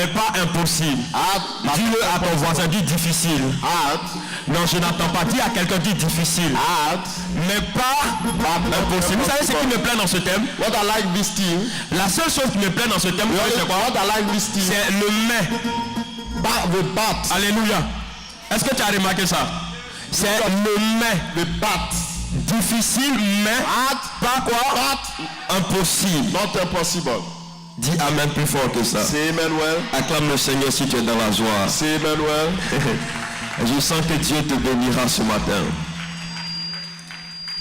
Mais pas impossible. Dis-le à ton voisin, dis difficile. Non, je n'entends pas. Dis à quelqu'un, dis difficile. Mais pas impossible. Vous savez ce qui me plaît dans ce thème? What I like this thing. La seule chose qui me plaît dans ce thème, c'est quoi? What I like this thing. C'est le mais. The but. Alléluia. Est-ce que tu as remarqué ça? C'est le mais. The but. Difficile, mais pas quoi? But. Impossible. Not impossible. Dis amen plus fort que ça. Say amen well. Acclame le Seigneur si tu es dans la joie. Say amen well. Je sens que Dieu te bénira ce matin.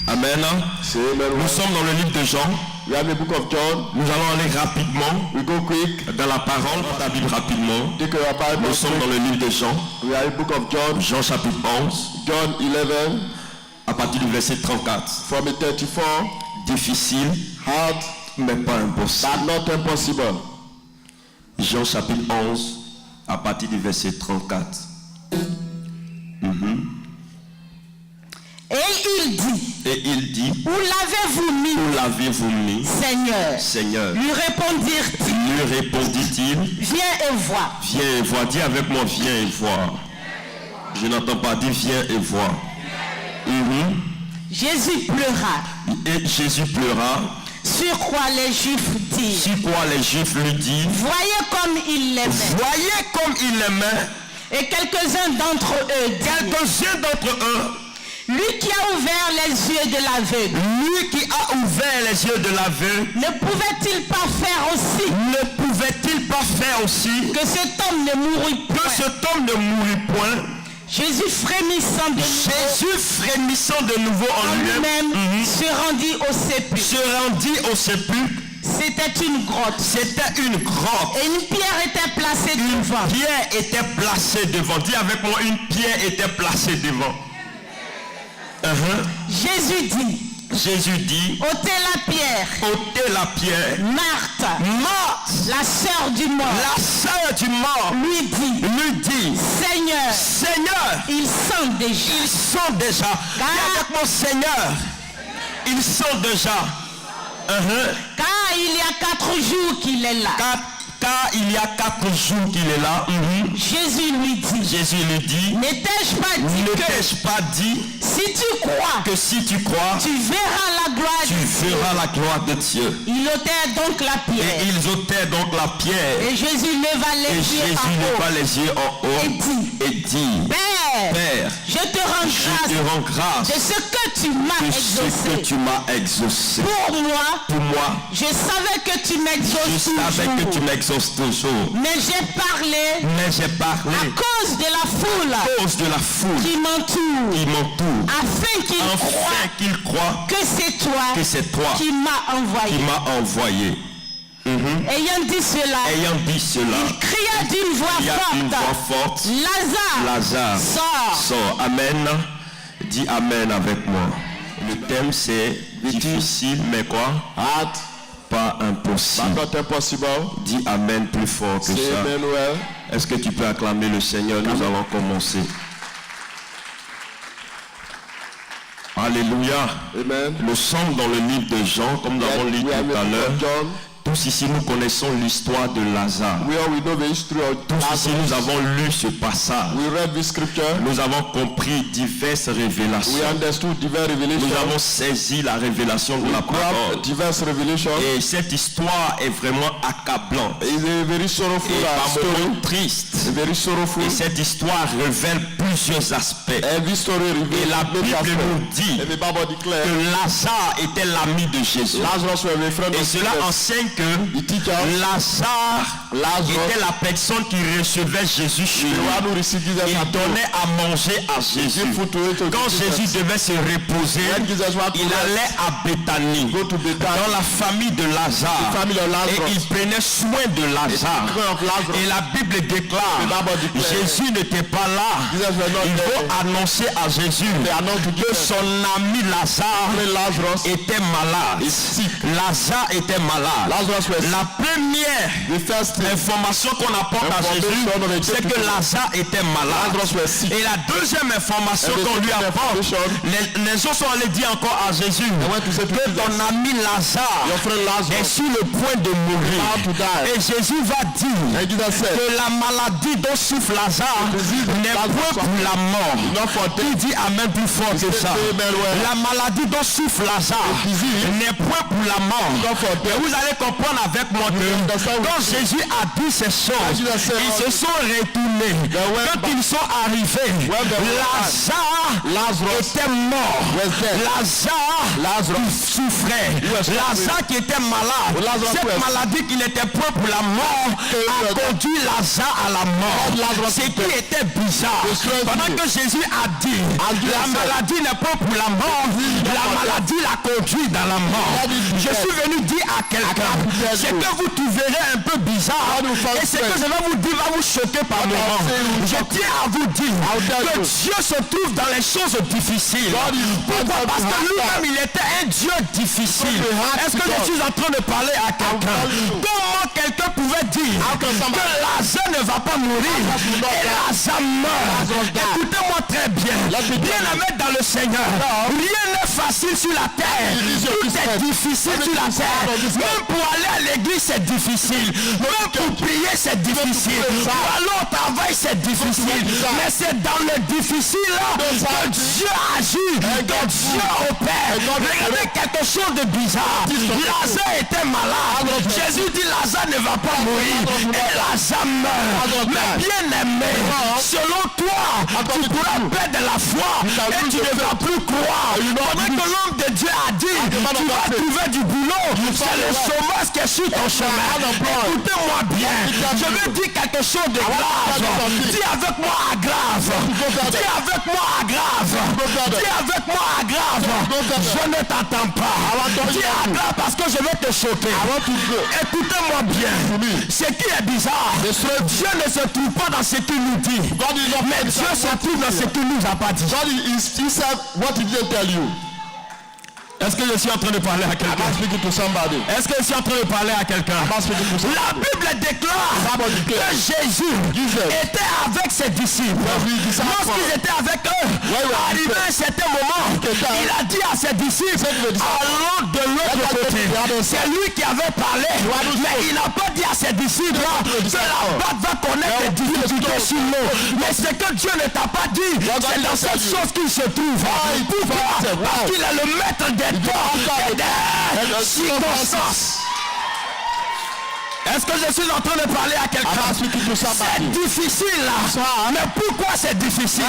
Amen. Say amen well. Nous sommes dans le livre de Jean. We are in the book of John. Nous allons aller rapidement. We go quick. Dans la parole, dans ta Bible rapidement. Take your Bible. Nous sommes dans le livre de Jean. We are in the book of John. Jean chapitre 11. John 11. À partir du verset 34. From 34. Difficile. Hard. Mais pas impossible. But not impossible. Jean chapitre 11. À partir du verset 34. Et il dit, où l'avez-vous mis? Où l'avez-vous mis? Seigneur. Lui répondit-il, viens et vois. Viens et vois. Dis avec moi, viens et vois. Je n'entends pas dire viens et vois. Jésus pleura. Et Jésus pleura. Sur quoi les Juifs disent? Sur quoi les Juifs lui disent? Voyez comme il l'aimait. Voyez comme il l'aimait. Et quelques-uns d'entre eux disent, lui qui a ouvert les yeux de l'aveugle. Lui qui a ouvert les yeux de l'aveugle. Ne pouvait-il pas faire aussi? Ne pouvait-il pas faire aussi? Que cet homme ne mourût point. Que cet homme ne mourût point. Jésus frémissant de nouveau en lui-même se rendit au sépulcre. C'était une grotte. Et une pierre était placée devant. Une pierre était placée devant. Dis avec moi, une pierre était placée devant. Jésus dit, ôtez la pierre. Marthe, la sœur du mort, lui dit, Seigneur, ils sont déjà. Avec mon Seigneur, ils sont déjà. Car il y a 4 jours qu'il est là. Car il y a 4 jours qu'il est là. Jésus lui dit, n'ai-je pas dit, si tu crois, tu verras la gloire de Dieu. Ils ôtèrent donc la pierre. Et Jésus leva les yeux en haut et dit, Père, je te rends grâce de ce que tu m'as exaucé. Pour moi, je savais que tu m'exauces toujours. Mais j'ai parlé à cause de la foule qui m'entoure, afin qu'il croie que c'est toi qui m'as envoyé. Ayant dit cela, il cria d'une voix forte, Lazare, sors. Amen. Dis amen avec moi. Le thème c'est difficile mais quoi? Pas impossible. Dis amen plus fort que ça. Est-ce que tu peux acclamer le Seigneur? Nous allons commencer. Alléluia. Amen. Nous sommes dans le livre de Jean, comme nous avons lu tout à l'heure. Tous ici nous connaissons l'histoire de Lazare. Tous ici nous avons lu ce passage. Nous avons compris diverses révélations. Nous avons saisi la révélation de la parole. Et cette histoire est vraiment accablante. Et par moments triste. Et cette histoire révèle plusieurs aspects. Et la Bible nous dit que Lazare était l'ami de Jésus. Et cela enseigne que Lazare était la personne qui recevait Jésus chez lui. Il donnait à manger à Jésus. Quand Jésus devait se reposer, il allait à Béthanie, dans la famille de Lazare, et il prenait soin de Lazare. Et la Bible déclare, Jésus n'était pas là. Il faut annoncer à Jésus que son ami Lazare était malade. Lazare était malade. La première information qu'on apporte à Jésus, c'est que Lazare était malade. Et la deuxième information qu'on lui apporte, les gens sont allés dire encore à Jésus que ton ami Lazare est sur le point de mourir. Et Jésus va dire que la maladie dont souffre Lazare n'est point pour la mort. Il dit amen plus fort que ça. La maladie dont souffre Lazare n'est point pour la mort. Et vous allez comprendre avec moi que quand Jésus a dit ces choses, ils se sont retournés. Quand ils sont arrivés, Lazare était mort. Lazare souffrait. Lazare qui était malade. Cette maladie qui n'était point pour la mort a conduit Lazare à la mort. Ce qui était bizarre. Pendant que Jésus a dit la maladie n'est pas pour la mort, la maladie l'a conduit dans la mort. Je suis venu dire à quelqu'un, ce que vous trouverez un peu bizarre et ce que je vais vous dire va vous choquer par moment. Je tiens à vous dire que Dieu se trouve dans les choses difficiles. Pourquoi? Parce que lui-même il était un Dieu difficile. Est-ce que je suis en train de parler à quelqu'un? Comment quelqu'un pouvait dire que Lazare ne va pas mourir et Lazare meurt? Écoutez-moi très bien. Bien aimé dans le Seigneur, rien n'est facile sur la terre. Tout est difficile sur la terre. Même pour aller à l'église c'est difficile. Même pour prier c'est difficile. Pour aller au travail c'est difficile. Mais c'est dans le difficile là que Dieu agit, que Dieu opère. Regardez quelque chose de bizarre. Lazare était malade. Jésus dit Lazare ne va pas mourir et Lazare meurt. Mais bien aimé, selon toi, tu pourras perdre la foi et tu ne vas plus croire. Pendant que l'homme de Dieu a dit tu vas trouver du boulot, c'est le chômage qui est sur ton chemin. Écoutez-moi bien, je vais dire quelque chose de grave. Dis avec moi à grave. Dis avec moi à grave. Dis avec moi à grave. Je ne t'entends pas. Dis à grave parce que je vais te choquer. Écoutez-moi bien. Ce qui est bizarre, Dieu ne se trouve pas dans ce qu'il nous dit, mais Dieu se trouve dans ce qu'il nous a pas dit. Est-ce que je suis en train de parler à quelqu'un? Est-ce que je suis en train de parler à quelqu'un? La Bible déclare que Jésus était avec ses disciples. Lorsqu'ils étaient avec eux, arrivé à un certain moment, il a dit à ses disciples, allons de l'autre côté. C'est lui qui avait parlé, mais il n'a pas dit à ses disciples que la barque va connaître des difficultés sur l'eau. Mais ce que Dieu ne t'a pas dit, c'est dans cette chose qu'il se trouve. Pourquoi? Parce qu'il est le maître des circonstances. Est-ce que je suis en train de parler à quelqu'un? C'est difficile là. Mais pourquoi c'est difficile?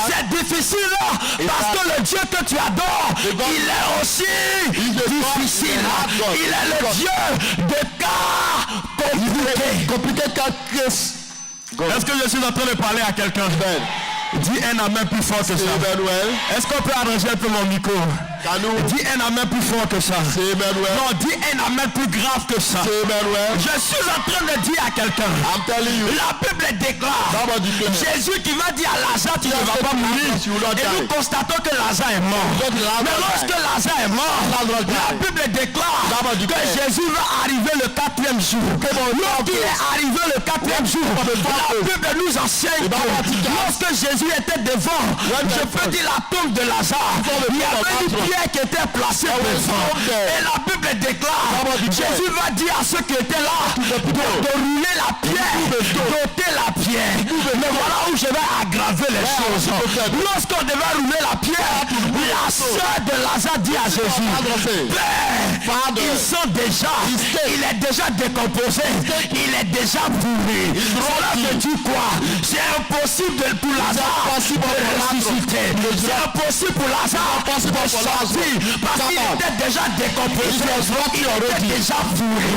C'est difficile là parce que le Dieu que tu adores, il est aussi difficile. Il est le Dieu de cas compliqués. Est-ce que je suis en train de parler à quelqu'un? Dis un amen plus fort que ça. Est-ce qu'on peut arranger un peu mon micro? Dis un amen plus fort que ça. Non, dis un amen plus grave que ça. Je suis en train de dire à quelqu'un, la Bible déclare Jésus qui va dire à Lazare tu ne vas pas mourir. Et nous constatons que Lazare est mort. Mais lorsque Lazare est mort, la Bible déclare que Jésus va arriver le 4e jour. Lorsqu'il est arrivé le 4e jour, la Bible nous enseigne que lorsque Jésus était devant, je peux dire la tombe de Lazare, il y avait une pierre qui était placée devant. Et la Bible déclare, Jésus va dire à ceux qui étaient là de rouler la pierre, d'ôter la pierre. Mais voilà où je vais aggraver les choses. Lorsqu'on devait rouler la pierre, la sœur de Lazare dit à Jésus, Père, ils sont déjà, il est déjà décomposé, il est déjà pourri. Cela veut dire quoi? C'est impossible pour Lazare de ressusciter. C'est impossible pour Lazare de sortir parce qu'il était déjà décomposé, il était déjà pourri.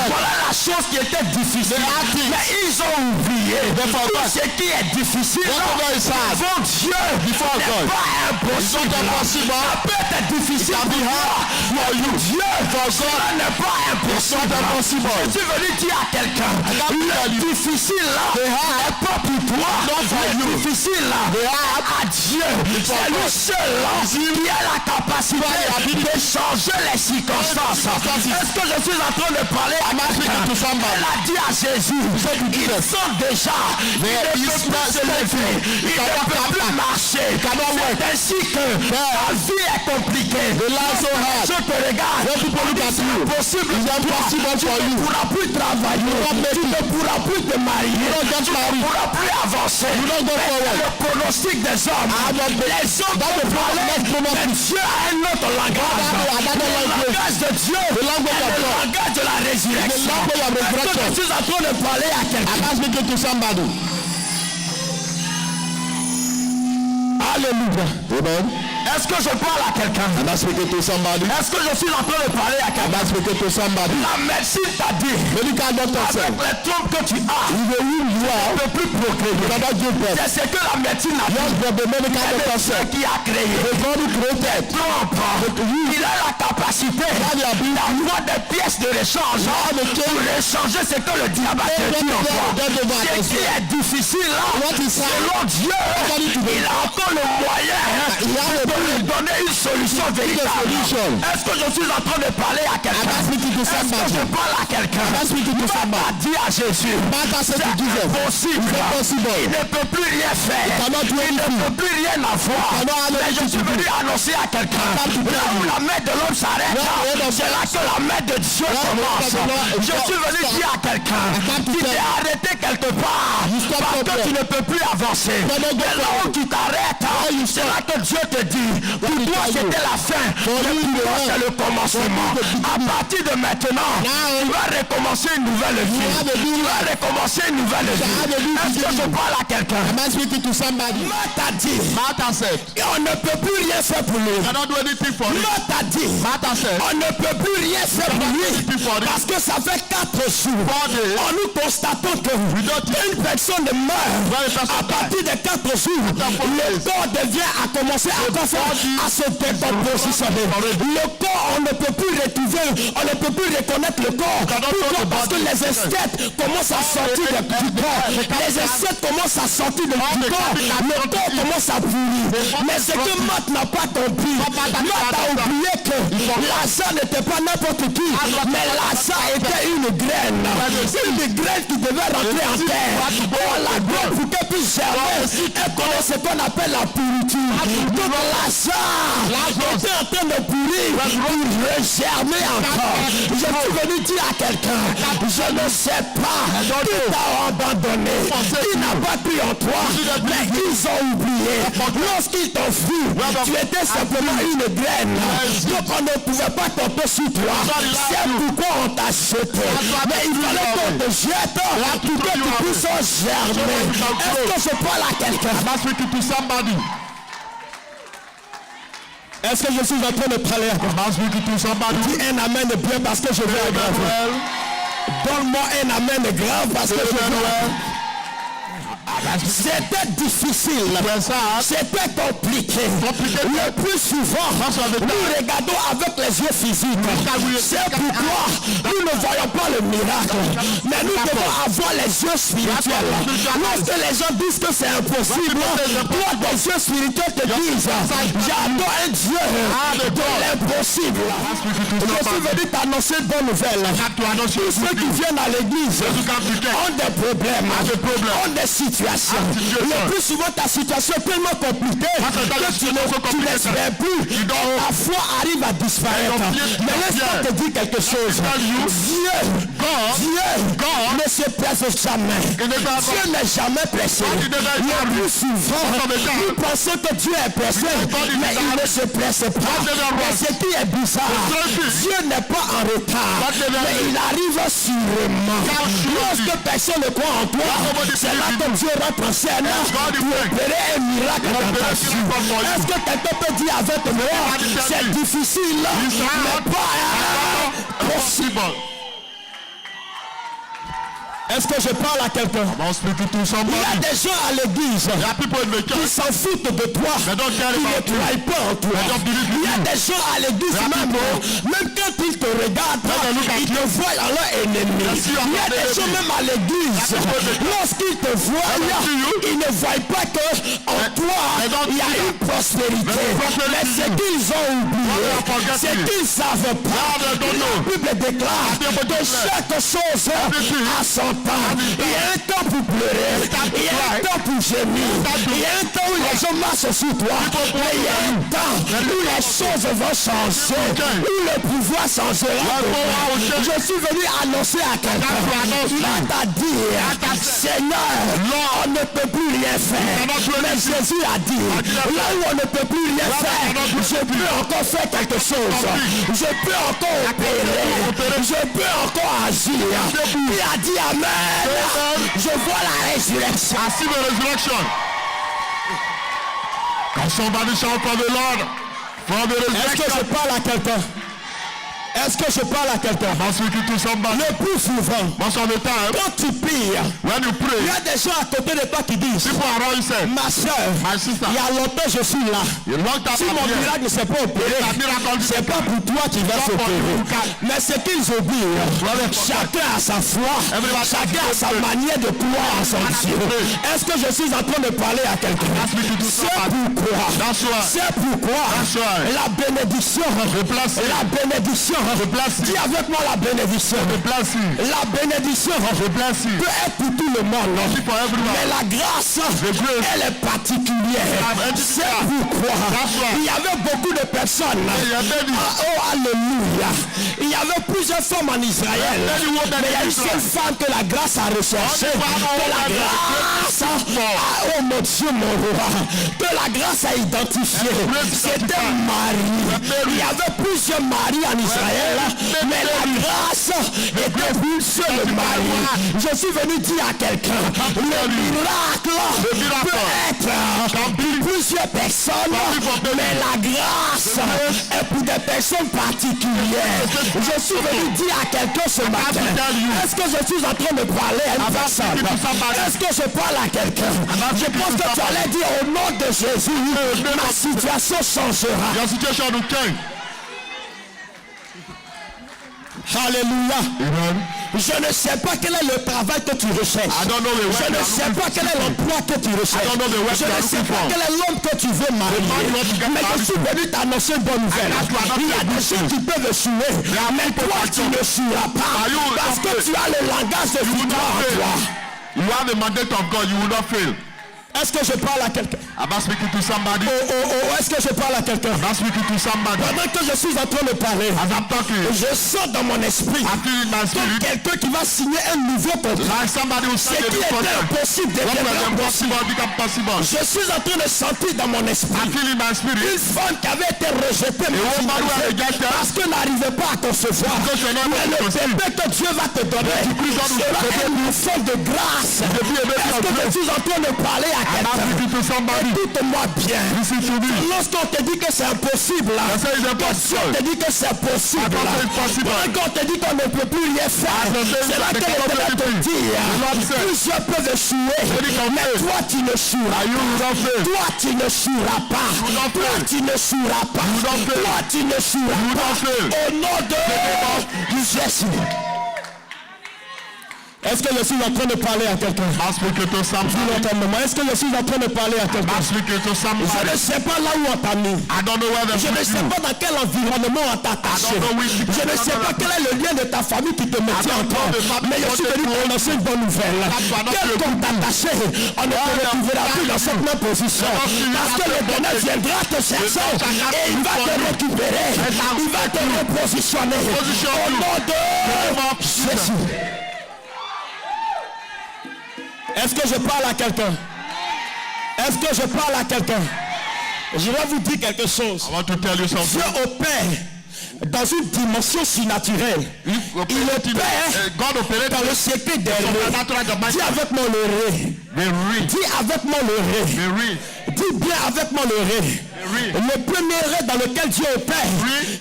Voilà la chose qui était difficile. Mais ils ont oublié tout ce qui est difficile devant Dieu n'est pas impossible. Ça peut être difficile pour toi, mais Dieu Dieu, cela n'est pas impossible. Je suis venu dire à quelqu'un, le difficile là n'est pas pour toi. Le difficile là à Dieu. C'est lui seul là qui a la capacité de changer les circonstances. Est-ce que je suis en train de parler à ma fille? Elle a dit à Jésus, il sent déjà, il ne peut plus se lever, il ne peut plus marcher. C'est ainsi que la vie est compliquée. Je te regarde, c'est impossible. Tu ne pourras plus travailler, tu ne pourras plus te marier, tu ne pourras plus avancer. Le pronostic des hommes, les hommes te parlaient, mais Dieu a un autre langage. Le langage de Dieu est le langage de la résurrection. Est-ce que je suis en train de parler à quelqu'un? Alléluia. Amen. Est-ce que je parle à quelqu'un? Est-ce que je suis en train de parler à quelqu'un? La médecine t'a dit, avec les trompes que tu as, tu ne peux plus procréer. C'est ce que la médecine a dit. C'est ce qui a créé des trompes. Il a la capacité d'avoir des pièces de rechange pour échanger ce que le diable a dit en toi. Ce qui est difficile là, selon Dieu, il a encore le moyen de lui donner une solution véritable. Est-ce que je suis en train de parler à quelqu'un? Est-ce que je parle à quelqu'un? Marthe a dit à Jésus, c'est impossible. Il ne peut plus rien faire. Il ne peut plus rien avoir. Mais je suis venu annoncer à quelqu'un, là où la main de l'homme s'arrête, c'est là que la main de Dieu commence. Je suis venu dire à quelqu'un qui t'est arrêté quelque part parce que tu ne peux plus avancer. Mais là où tu t'arrêtes, c'est là que Dieu te dit, pour toi c'était la fin, mais pour toi c'est le commencement. À partir de maintenant, tu vas recommencer une nouvelle vie. Tu vas recommencer une nouvelle vie. Est-ce que je parle à quelqu'un? Marthe a dit, on ne peut plus rien faire pour lui. Marthe a dit, on ne peut plus rien faire pour lui parce que ça fait 4 jours. Nous constatons que une personne meurt à partir de 4 jours. Le corps devient à commencer à se décompositionner. Le corps, on ne peut plus retrouver, on ne peut plus reconnaître le corps. Pourquoi? Parce que les esthètes commencent à sortir du corps. Les esthètes commencent à sortir du corps. Le corps commence à pourrir. Mais ce que Marthe n'a pas compris, Marthe a oublié que Lazare n'était pas n'importe qui, mais Lazare était une graine. Une graine qui devait rentrer en terre. Oh, la graine pour qu'elle puisse germer, elle connaît ce qu'on appelle la pourriture. Donc Lazare était en train de pourrir pour germer encore. Je suis venu dire à quelqu'un, je ne sais pas qui t'a abandonné, qui n'a pas pris en toi, mais ils ont oublié. Lorsqu'ils t'ont fui, tu étais simplement une graine. Donc on ne pouvait pas tomber sur toi. C'est pourquoi on t'a jeté. Mais il fallait qu'on te jette pour que tu puisses germer. Est-ce que je parle à quelqu'un? Est-ce que je suis en train de parler à quelqu'un? Dis un amen de bien parce que je veux aggraver. Donne-moi un amen de grave parce que je veux. C'était difficile, c'était compliqué. Le plus souvent, nous regardons avec les yeux physiques. C'est pourquoi nous ne voyons pas le miracle. Mais nous devons avoir les yeux spirituels. Lorsque les gens disent que c'est impossible, toi, tes yeux spirituels te disent, j'adore un Dieu de l'impossible. Je suis venu t'annoncer une bonne nouvelle. Tous ceux qui viennent à l'église ont des problèmes, ont des situations. Le plus souvent ta situation est tellement compliquée que tu n'espères plus. Ta foi arrive à disparaître. Mais laisse-moi te dire quelque chose. Dieu ne se presse jamais. Dieu n'est jamais pressé. Le plus souvent, nous pensons que Dieu est pressé, mais il ne se presse pas. Mais ce qui est bizarre, Dieu n'est pas en retard, mais il arrive sûrement. Lorsque personne ne croit en toi, c'est là que Dieu rentre en scène pour opérer un miracle dans ta vie. Est-ce que quelqu'un peut dire avec moi, c'est difficile, mais pas possible? Est-ce que je parle à quelqu'un? Il y a des gens à l'église qui s'en foutent de toi, qui ne croient pas en toi. Il y a des gens à l'église même quand ils te regardent, ils te voient en leur ennemi. Il y a des gens même à l'église, lorsqu'ils te voient, ils ne voient pas que en toi il y a une prospérité. Mais ce qu'ils ont oublié, c'est qu'ils ne savent pas. La Bible déclare que chaque chose a son temps. Il y a un temps pour pleurer, il y a un temps pour gémir, il y a un temps où les gens marchent sur toi, mais il y a un temps où les choses vont changer, où le pouvoir changera. Je suis venu annoncer à quelqu'un, c'est-à-dire, Seigneur, on ne peut plus rien faire. Mais Jésus a dit, là où on ne peut plus rien faire, je peux encore faire quelque chose. Je peux encore opérer. Je peux encore agir. Il a dit Amen. Je vois la résurrection. I see the resurrection. Can somebody shout for the Lord? For the resurrection. Est-ce que je parle à quelqu'un? Est-ce que je parle à quelqu'un? Le plus souvent, quand tu pries, il y a des gens à côté de toi qui disent, ma soeur, il y a longtemps je suis là. Si mon miracle ne s'est pas opéré, c'est pas pour toi qui va s'opérer. Mais ce qu'ils oublient, chacun a sa foi, chacun a sa manière de croire en son Dieu. Est-ce que je suis en train de parler à quelqu'un? C'est pourquoi la bénédiction, dis avec moi la bénédiction. La bénédiction peut être pour tout le monde. Mais la grâce, elle est particulière. C'est pourquoi il y avait beaucoup de personnes. Oh alléluia. Il y avait plusieurs femmes en Israël. Mais il y a une seule femme que la grâce a recherchée. Que la grâce oh mon Dieu mon roi. Que la grâce a identifié. C'était Marie. Il y avait plusieurs maris en Israël. Mais la grâce était pour seul mari. Je suis venu dire à quelqu'un, le miracle peut être pour plusieurs personnes, mais la grâce est pour des personnes particulières. Je suis venu dire à quelqu'un ce matin, est-ce que je suis en train de parler à une personne? Est-ce que je parle à quelqu'un? Je pense que tu allais dire au nom de Jésus, ma situation changera. Alléluia. Je ne sais pas quel est le travail que tu recherches. Je ne sais pas quel est l'emploi que tu recherches. Je ne sais pas quel est l'homme que tu veux marier. Mais je suis venu t'annoncer une bonne nouvelle. Il y a des gens qui peuvent échouer. Mais toi tu ne échoueras pas. Parce que tu as le langage de victoire en toi. You have the mandate of God, you will not fail. Est-ce que je parle à quelqu'un? Am I speaking to somebody? Est-ce que je parle à quelqu'un? Am I speaking to somebody? Pendant que je suis en train de parler, as I'm talking, je sens dans mon esprit comme quelqu'un qui va signer un nouveau contrat. Ce qui était impossible devient possible. Je suis en train de sentir dans mon esprit une femme qui avait été rejetée parce qu'elle n'arrivait pas à concevoir. Mais le bébé que Dieu va te donner sera un enfant de grâce. Est-ce que je suis en train de parler à écoute-moi bien. Lorsqu'on te dit que c'est impossible, quand on te dit que c'est possible, quand on te dit qu'on ne peut plus rien faire, c'est là que l'Éternel te dit, plusieurs peuvent échouer, mais toi tu ne échoueras pas. Toi tu ne échoueras pas. Toi tu ne échoueras pas. Toi tu ne échoueras pas. Au nom de Jésus. Est-ce que je suis en train de parler à quelqu'un? Est-ce que je suis en train de parler à quelqu'un? Je ne sais pas là où on t'a mis. Je ne sais pas dans quel environnement on t'a attaché. Je ne sais pas quel est le lien de ta famille qui te maintient encore. Mais je suis venu t'annoncer une bonne nouvelle. Quel qu'on t'attaché, on ne te retrouvera plus dans cette même position. Parce que l'Éternel viendra te chercher et il va te récupérer. Il va te repositionner. Au nom de Jésus. Est-ce que je parle à quelqu'un? Est-ce que je parle à quelqu'un? Je vais vous dire quelque chose. Dieu opère dans une dimension surnaturelle. Il opère dans le secret des rêves. Dis avec moi le rêve. Dis avec moi le rêve. Dis bien avec moi le rêve. Le premier règne dans lequel Dieu opère,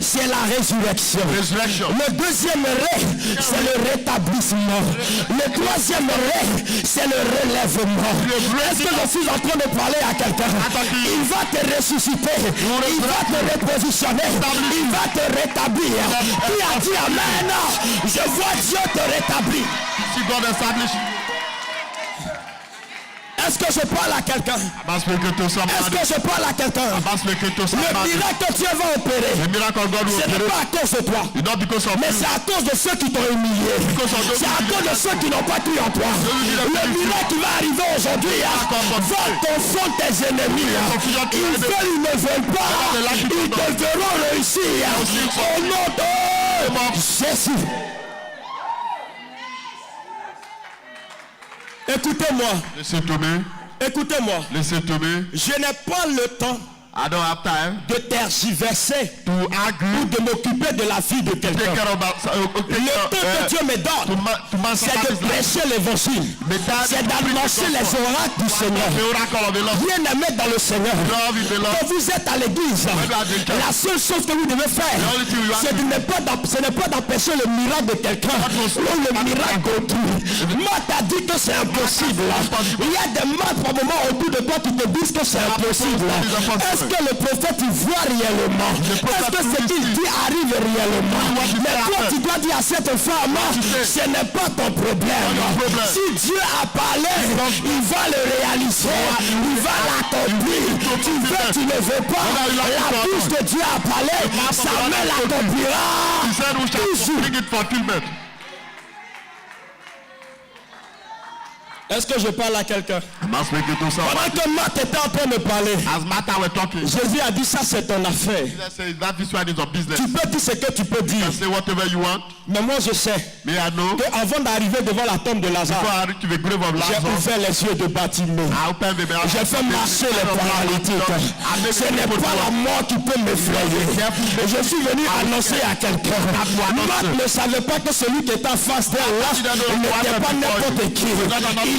c'est la résurrection. Le deuxième règne, c'est le rétablissement. Le troisième règne, c'est le relèvement. Est-ce que je suis en train de parler à quelqu'un? Il va te ressusciter, il va te repositionner, il va te rétablir. Qui a dit amen? Je vois Dieu te rétablir. Est-ce que je parle à quelqu'un? Est-ce que je parle à quelqu'un? Le miracle que Dieu va opérer, ce n'est pas à cause de toi, mais c'est à cause de ceux qui t'ont humilié. C'est à cause de ceux qui n'ont pas cru en toi. Le miracle qui va arriver aujourd'hui va confondre tes ennemis. Ils veulent, ils ne veulent pas. Ils devront réussir au nom de Jésus. Écoutez-moi. Écoutez-moi. Je n'ai pas le temps de tergiverser ou de m'occuper de la vie de quelqu'un. Le temps que Dieu me donne, c'est de prêcher l'évangile, c'est d'annoncer les oracles du Seigneur. Bien-aimé dans le Seigneur, quand vous êtes à l'église, la seule chose que vous devez faire, c'est de ne pas d'empêcher le miracle de quelqu'un ou le miracle d'autrui. Moi, t'as dit que c'est impossible. Il y a des mains probablement autour de toi qui te disent que c'est impossible. Est-ce que le prophète il voit réellement? Est-ce que ce qu'il dit arrive réellement? Mais toi tu dois dire à cette femme, ce n'est pas ton problème. Si Dieu a parlé, il va le réaliser, il va l'accomplir. Tu veux, tu ne veux pas, la bouche de Dieu a parlé, sa main l'accomplira. Est-ce que je parle à quelqu'un? Pendant que Marthe était en train de parler, Jésus a dit ça c'est ton affaire. Tu peux dire ce que tu peux dire. Mais moi je sais qu'avant d'arriver devant la tombe de Lazare, j'ai ouvert les yeux de Bartimée. J'ai fait marcher les paralytiques. Ce n'est pas la mort qui peut m'effrayer. Je suis venu annoncer à quelqu'un. Marthe ne savait pas que celui qui était en face d'elle là n'était pas n'importe qui.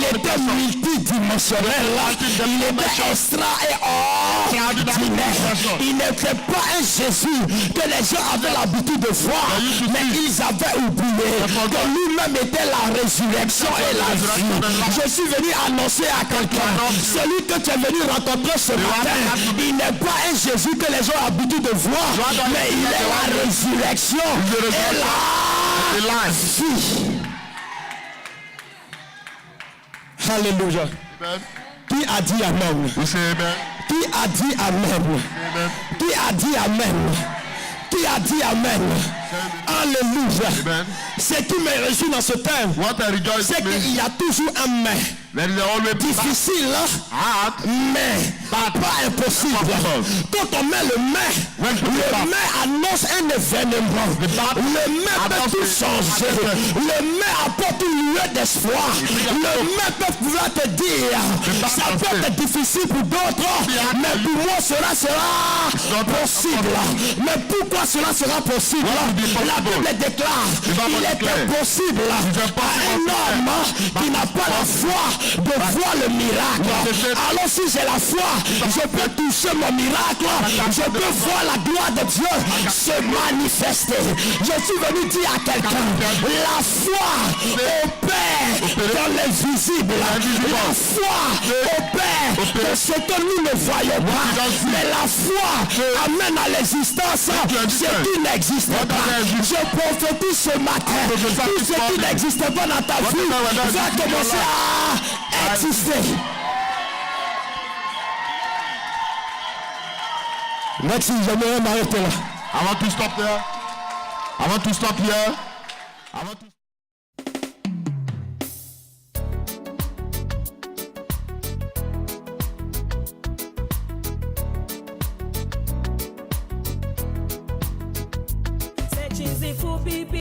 Il était multidimensionnel, il était extra et ordinaire. Il n'était pas un Jésus que les gens avaient l'habitude de voir, mais ils avaient oublié que lui-même était la résurrection et la vie. Je suis venu annoncer à quelqu'un, celui que tu es venu rencontrer ce matin, il n'est pas un Jésus que les gens ont l'habitude de voir, mais il est la résurrection et la vie. Alléluia. Qui a dit amen? Qui a dit amen? Qui a dit amen? Qui a dit amen? Alléluia. Ce qui me réjouit dans ce thème, c'est qu'il y a toujours un mais. Difficile, mais pas impossible. Quand on met le mais annonce un événement. Le mais peut tout changer. Le mais apporte une lueur d'espoir. Le mais peut pouvoir te dire, ça peut être difficile pour d'autres, mais pour moi cela sera possible. Mais pourquoi cela sera possible? La Bible déclare, il était possible à un homme qui n'a pas la foi de voir le miracle. Alors si j'ai la foi, je peux toucher mon miracle, je peux voir la gloire de Dieu se manifester. Je suis venu dire à quelqu'un, la foi opère dans l'invisible. La foi opère dans ce que nous ne voyons pas. Mais la foi amène à l'existence ce qui n'existe pas. Je prophétise ce matin, tout ce qui n'existe pas dans ta vie va commencer à exister. Merci, j'aimerais m'arrêter là. I want to stop there. I want to stop here. I want to... Searching for people.